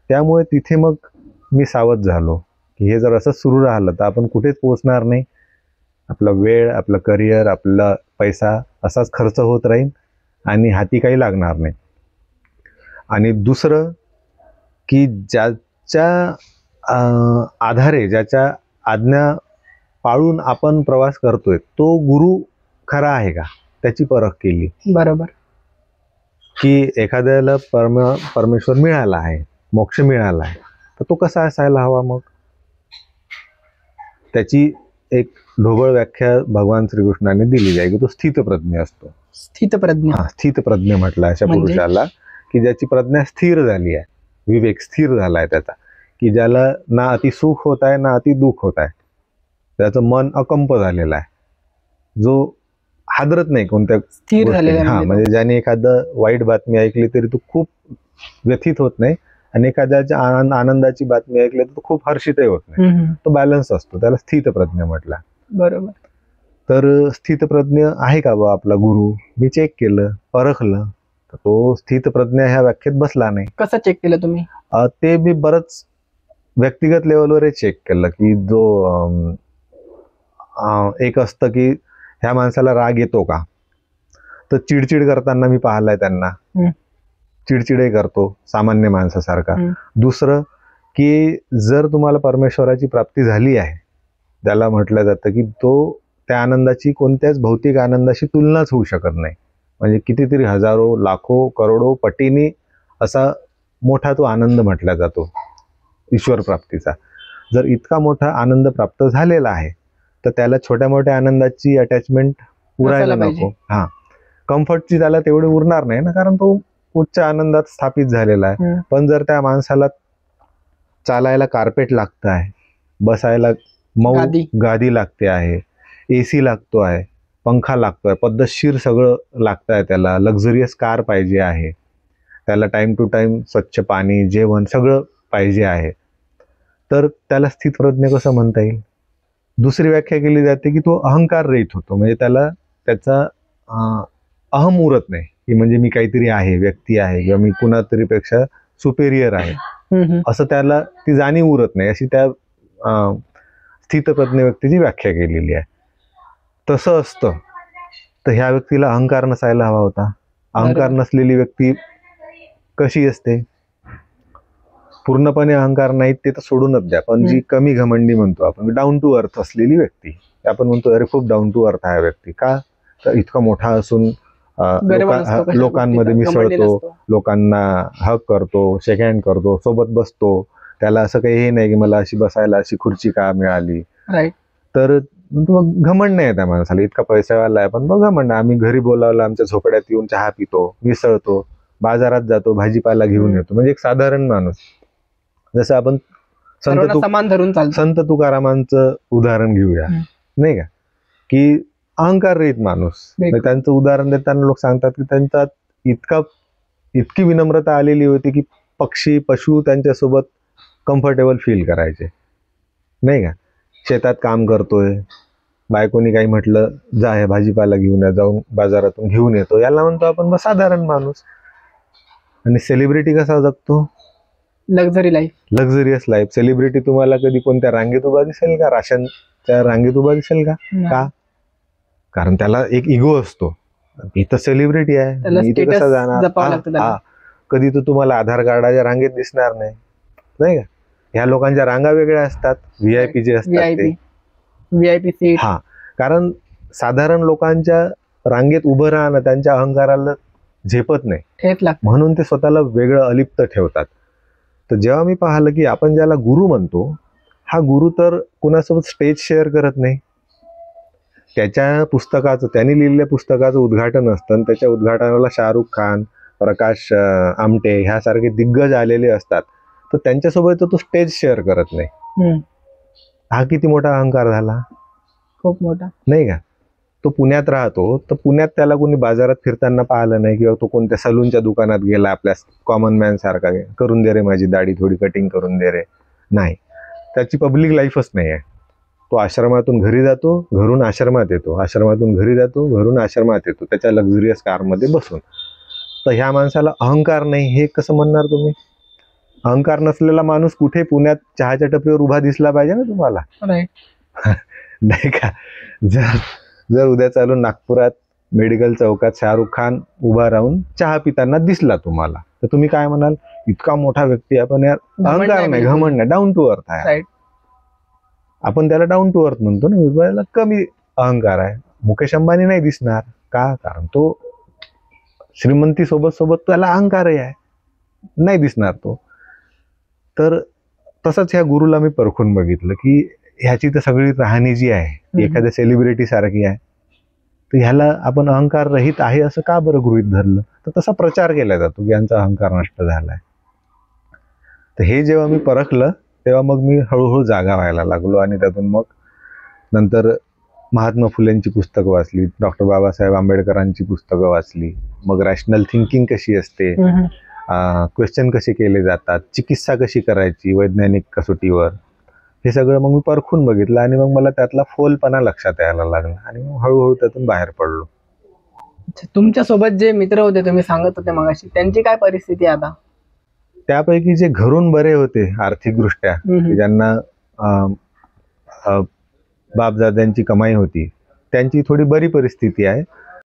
त्यामुळे तिथे मग मी सावध झालो की हे जर असंच सुरू राहिलं तर आपण कुठेच पोहोचणार नाही. आपला वेळ, आपलं करिअर, आपला पैसा असाच खर्च होत राहील आणि हाती काही लागणार नाही. आणि दुसरं की ज्याच्या आधारे, ज्याच्या आज्ञा पाळून आपण प्रवास करतोय तो गुरु खरा आहे का, त्याची परख केली. बरोबर. की एखाद्याला परमेश्वर मिळाला आहे, मोक्ष मिळाला आहे, तर तो कसा असायला हवा. मग त्याची एक ढोबळ व्याख्या भगवान श्रीकृष्णाने दिलेली आहे की तो स्थितप्रज्ञ असतो. स्थितप्रज्ञ. स्थितप्रज्ञ म्हटलं अशा पुरुषाला की ज्याची प्रज्ञा स्थिर झाली आहे, विवेक स्थिर झालाय त्याचा, की ज्याला ना अति सुख होत आहे ना अति दुःख होत आहे, त्याचं मन अकंप झालेलं आहे, जो हादरत नाही कोणत्या स्थिर झालेला. म्हणजे ज्याने एखादं वाईट बातमी ऐकली तरी तो खूप व्यथित होत नाही आणि एखाद्याच्या आनंदाची बातमी ऐकली तर तो खूप हर्षितही होत नाही. तो बॅलन्स असतो, त्याला स्थितप्रज्ञ म्हटला. बरोबर. तर स्थितप्रज्ञ आहे का बा आपला गुरु. मी चेक केलं, परखलं, तर तो स्थितप्रज्ञ ह्या व्याख्येत बसला नाही. कसं चेक केलं तुम्ही. ते मी बरंच व्यक्तिगत लेवलवर चेक केलं की जो एक असतं की ह्या माणसाला राग येतो का, तर चिडचिड करताना मी पाहिलंय त्यांना, चिडचिडही करतो सामान्य माणसासारखा. दुसरं की जर तुम्हाला परमेश्वराची प्राप्ती झाली आहे, त्याला म्हटलं जातं की तो त्या आनंदाची कोणत्याच भौतिक आनंदाशी तुलनाच होऊ शकत नाही. म्हणजे कितीतरी हजारो, लाखो, करोडो पटीने असा मोठा तो आनंद म्हटला जातो ईश्वर प्राप्तीचा. जर इतका मोठा आनंद प्राप्त झालेला आहे तर त्याला छोट्या मोठ्या आनंदाची अटॅचमेंट उरायला नको. कम्फर्टची त्याला तेवढी उरणार नाही ना, कारण तो उच्च आनंदात स्थापित झालेला आहे. पण जर त्या माणसाला चालायला कार्पेट लागतं आहे, बसायला मऊ गादी लागते आहे, AC लागतो आहे, पंखा लागतोय, पद्धतशीर सगळं लागतं आहे, त्याला लक्झरियस कार पाहिजे आहे, त्याला टाइम टू टाइम स्वच्छ पाणी, जेवण सगळं पाहिजे आहे, तर त्याला स्थितप्रज्ञ कसं म्हणता येईल. दुसरी व्याख्या केली जाते की तो अहंकार रहित होतो. म्हणजे त्याला त्याचा अहम उरत नाही की म्हणजे मी काहीतरी आहे, व्यक्ती आहे किंवा मी कुणातरी पेक्षा सुपेरियर आहे, असं त्याला ती जाणीव उरत नाही, अशी त्या स्थितप्रज्ञ व्यक्तीची व्याख्या केलेली आहे. तसं असतं तर ह्या व्यक्तीला अहंकार नसायला हवा होता. अहंकार नसलेली व्यक्ती कशी असते. पूर्णपणे अहंकार नाहीत ते तर सोडूनच द्या, पण जी कमी घमंडी म्हणतो आपण, डाऊन टू अर्थ असलेली व्यक्ती, आपण म्हणतो अरे खूप डाऊन टू अर्थ आहे व्यक्ती. का तर इतका मोठा असून लोकांमध्ये मिसळतो, लोकांना हक करतो, शेक हँड करतो, सोबत बसतो, त्याला असं काही हे नाही की मला अशी बसायला अशी खुर्ची का मिळाली. तर घमंड नाही त्या माणसाला. इतका पैसावाला आहे पण बघ घमंड, आम्ही घरी बोलावलं आमच्या झोपड्यात येऊन चहा पितो, मिसळतो, बाजारात जातो, भाजीपाला घेऊन येतो. म्हणजे एक साधारण माणूस. जसं आपण संत तुकारामांचं उदाहरण घेऊया, नाही का, की अहंकार रहित माणूस. त्यांचं उदाहरण देताना लोक सांगतात की त्यांच्यात इतकी विनम्रता आलेली होती की पक्षी, पशु त्यांच्यासोबत कम्फर्टेबल फील करायचे, नाही का. शेतात काम करतोय, बायकोनी काही म्हटलं जा हे भाजीपाला घेऊन या, जाऊन बाजारातून घेऊन येतो, याला म्हणतो आपण साधारण माणूस. आणि सेलिब्रिटी कसा जगतो, luxury life, luxurious life. Celebrity तुम्हाला कधी कोणत्या रांगेत उभा दिसेल का, राशनच्या रांगेत उभा दिसेल का. कारण त्याला एक इगो असतो, इथं सेलिब्रिटी आहे, इथे कसा जाणार. कधी तो तुम्हाला आधार कार्डाच्या रांगेत दिसणार नाही, नाही का. ह्या लोकांच्या रांगा वेगळ्या असतात, VIP जे असतात ते VIP सीट. कारण साधारण लोकांच्या रांगेत उभं राहणं त्यांच्या अहंकाराला झेपत नाही, म्हणून ते स्वतःला वेगळं अलिप्त ठेवतात. तर जेव्हा मी पाहिलं की आपण ज्याला गुरु म्हणतो, हा गुरु तर कुणासोबत स्टेज शेअर करत नाही. त्याच्या पुस्तकाचं, त्यांनी लिहिलेल्या पुस्तकाचं उद्घाटन असतं, त्याच्या उद्घाटनाला शाहरुख खान, प्रकाश आमटे ह्यासारखे दिग्गज आलेले असतात, तर त्यांच्यासोबत तो स्टेज शेअर करत नाही. हा किती मोठा अहंकार झाला, खूप मोठा, नाही का. तो पुण्यात राहतो, तर पुण्यात त्याला कोणी बाजारात फिरताना पाहिलं नाही, किंवा तो कोणत्या सलूनच्या दुकानात गेला आपल्या कॉमन मॅन सारखा, करून दे रे माझी दाढी थोडी कटिंग करून दे रे, नाही. त्याची पब्लिक लाईफच नाही आहे. तो आश्रमातून घरी जातो, घरून आश्रमात येतो, आश्रमातून घरी जातो, घरून आश्रमात येतो, त्याच्या लक्झरियस कारमध्ये बसून. तर ह्या माणसाला अहंकार नाही हे कसं म्हणणार तुम्ही. अहंकार नसलेला माणूस कुठे पुण्यात चहाच्या टपरीवर उभा दिसला पाहिजे ना तुम्हाला, राईट. नाही का? जर जर उद्या चालून नागपुरात मेडिकल चौकात शाहरुख खान उभा राहून चहा पिताना दिसला तुम्हाला, तर तुम्ही काय म्हणाल? इतका मोठा व्यक्ती आहे, पण यार अहंकार नाही, घमंड नाही, डाऊन टू अर्थ आहे. राईट. आपण त्याला डाऊन टू अर्थ म्हणतो ना, त्याला कमी अहंकार आहे. मुकेश अंबानी नाही दिसणार का? कारण तो श्रीमंती सोबत सोबत त्याला अहंकारही आहे, नाही दिसणार तो. तर तसंच ह्या गुरुला मी परखून बघितलं की ह्याची तर सगळी राहणी जी आहे ती एखाद्या सेलिब्रिटी सारखी आहे, तर ह्याला आपण अहंकार रहित आहे असं का बरं गृहीत धरलं? तर तसा प्रचार केला जातो की यांचा अहंकार नष्ट झालाय. तर हे जेव्हा मी परखलं तेव्हा मग मी हळूहळू जागा व्हायला लागलो, आणि त्यातून मग नंतर महात्मा फुलेंची पुस्तकं वाचली, डॉक्टर बाबासाहेब आंबेडकरांची पुस्तकं वाचली, मग रॅशनल थिंकिंग कशी असते, क्वेश्चन कसे केले जातात, चिकित्सा कशी करायची वैज्ञानिक कसोटीवर, हे सगळं मग मी परखून बघितलं, आणि मग मला त्यातला फोलपणा लक्षात यायला लागला, आणि मग हळूहळू त्यातून बाहेर पडलो. तुमच्या सोबत जे मित्र होते तुम्ही सांगत होते मगाशी, त्यांची काय परिस्थिती आहे आता? त्यापैकी जे घरून बरे होते आर्थिकदृष्ट्या, की ज्यांना बापदाद्यांची कमाई होती, त्यांची थोडी बरी परिस्थिती आहे.